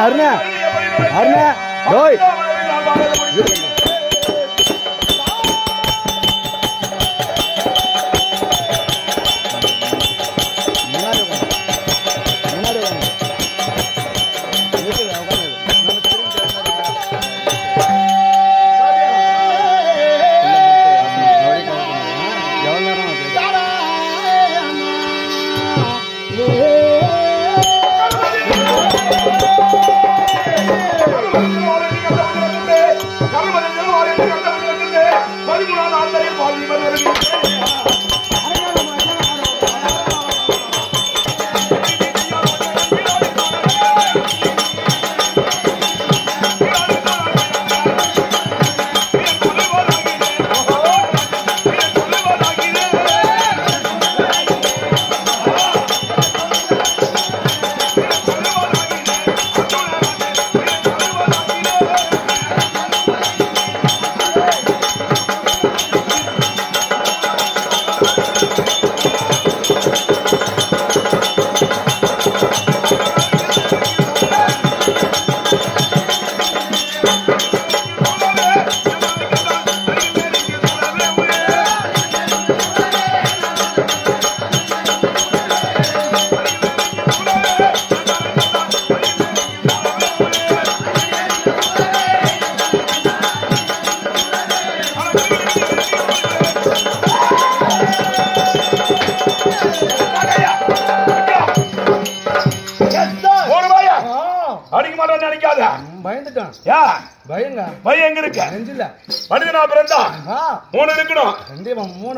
அருணா அருணா டோய்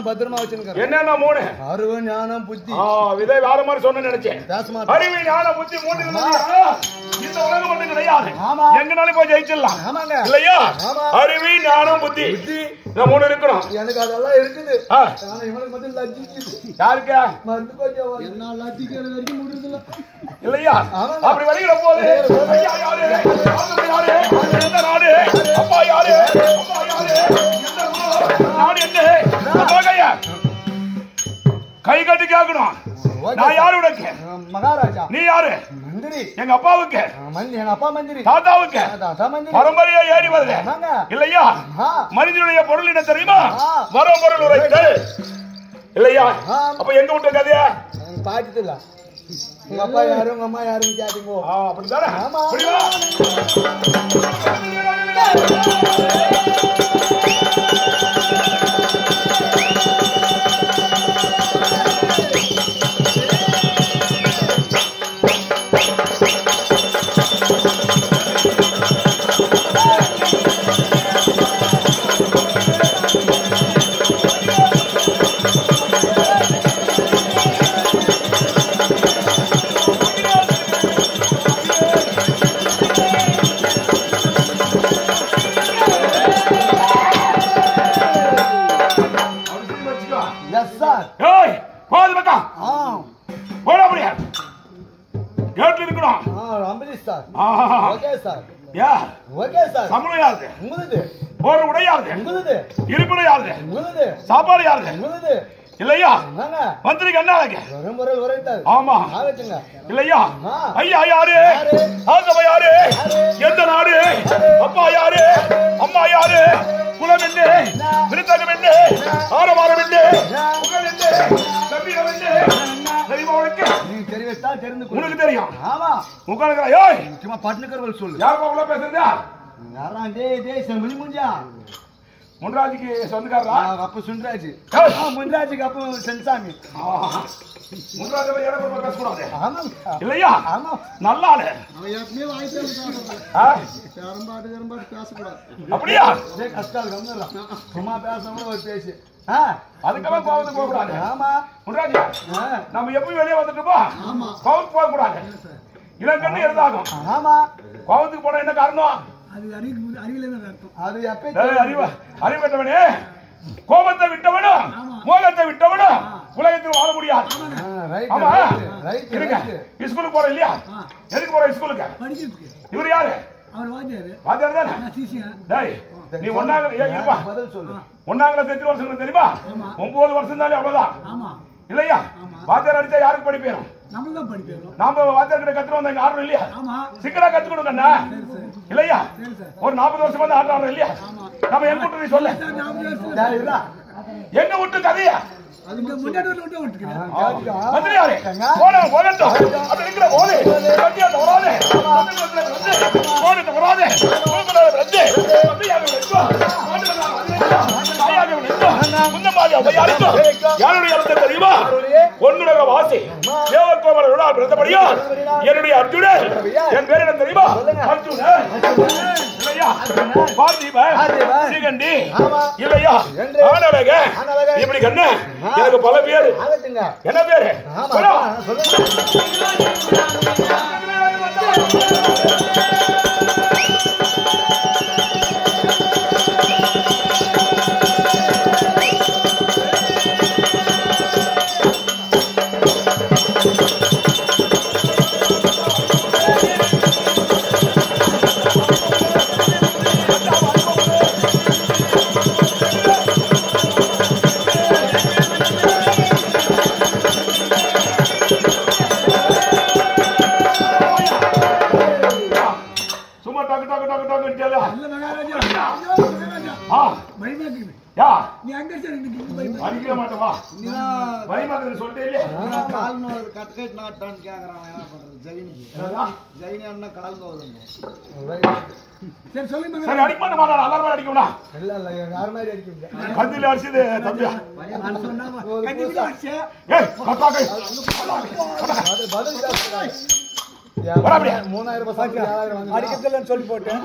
பத்திரமா வச்சிருக்கேன். என்னன்னா 3 அறிவு ஞானம் புத்தி. விதை வேற மாதிரி சொன்ன நினைச்சேன். அறிவு ஞானம் புத்தி 3 இருந்தா இந்த உலகம் மட்டும் கிடையாது. எங்கனாலும் போய் ஜெயிச்சிடலாம். இல்லையா? அறிவு ஞானம் புத்தி இந்த 3 இருக்கணும். எனக்கு அதெல்லாம் இருக்குது. ஆனா இவனுக்கு மட்டும் லட்சிக்குது. யாருக்கு? மருந்து கொஞ்சம் என்ன லட்சிக்கிறது வரைக்கும் முடியல. இல்லையா? அப்படி வழிகிற போது ஐயா யாரு? யாரு? எந்த நாடு? அப்பா யாரு? அப்பா யாரு? நாடு என்ன? கை கட்டி கேட்கணும். நான் யாரு உனக்கு? மகாராஜா. நீ யாரு? மந்திரி. எங்க அப்பாவுக்கு எங்க அப்பா மந்திரி. தாத்தாவுக்கு பரம்பரையா ஏறி வருது. இல்லையா? மனிதனுடைய பொருள் என்ன தெரியுமா? வர பொருள் உரைத்தல். இல்லையா? அப்ப எங்க விட்ட கதையா? பாட்டு இல்ல. உங்க அப்பா யாரு உங்க அம்மா யாருன்னு கேட்டீங்க. அப்படித்தானே? சாப்பாடு யாரு? இல்லையா? மந்திரிக்கு என்ன அழகு? ஆமா இல்லையா? ஐயா யாரு? யாரு? எந்த நாடு? அப்பா யாரு? அம்மா யாரு? குலம் என்ன? விருத்தகம் என்ன? ஆரவாரம் என்ன? புகழ் என்ன? கம்பீரம் என்ன? உனக்கு தெரியும். ஆமா உங்களுக்கு பட்னுக்கர்கள் சொல்லு. யாருப்பா உள்ள பேசுறதா? முன்ராஜுக்கு சொந்தக்காரரா? அப்ப சுந்தராஜ். முன்ராஜுக்கு அப்ப சென்சாமி. முன்ராஜ் ஏடப்பட பேச கூடாது. ஆமா இல்லையா? ஆமா நல்ல ஆளு. அவன் எப்பமே வாய்ஸ் பேச கூடாது. அப்படியே கஷ்டால் கம்னலாம். சும்மா பேசணும் ஒரு பேசி. அதுக்கெல்லாம் கோவத்துக்கு போக கூடாது. ஆமா முன்ராஜ் நம்ம எப்பவும் வெளியே வந்துட்டோமா? ஆமா கோவத்துக்கு போக கூடாது. இளங்கண்ணு இருந்தாகும். ஆமா கோவத்துக்கு போன என்ன காரணம்? அறிவட்டவனே கோபத்தை விட்டவனும் மோகத்தை விட்டவனும் உலகத்தில் வாழ முடியாது. ஸ்கூலுக்கு போற இல்லையா? எதுக்கு போற ஸ்கூலுக்கு? இவர் யாரு? நீ ஒன்னாங்க எத்தனை வருஷம் தெரியுமா? 9 வருஷம் தானே. அவ்வளவுதான் இல்லையா? வாத்தியார் அடிச்சா யாருக்கு படிப்பேரும்? நாம வாத்தியார்கிட்ட கத்துட்டு வந்த ஆர்டர் இல்லையா? சிக்கலா கத்து கொடுக்கண்ணா இல்லையா? ஒரு 40 வருஷம் வந்து ஆர்டர் இல்லையா? நம்ம எங்க விட்டு நீ சொல்ல, எங்க விட்டு கதையா மந்திரியாரே போன போகட்டும். அப்படி இருக்கிற போது கட்டியாட்ட வராதே, போனட்டு வராதே, தெரியுமா? பொன்னுலக வாசி தேவகோமர பிறந்தபடியா என்னுடைய அர்ஜுனன். என் பேர் என்ன தெரியுமா? அர்ஜுனன் இல்லையா? பார்த்திபன், சிகண்டி இல்லையா? ஆனழக. இப்படி கண்ணு எனக்கு பல பேரு. என்ன பேரு? சொல்லி போட்டேன்.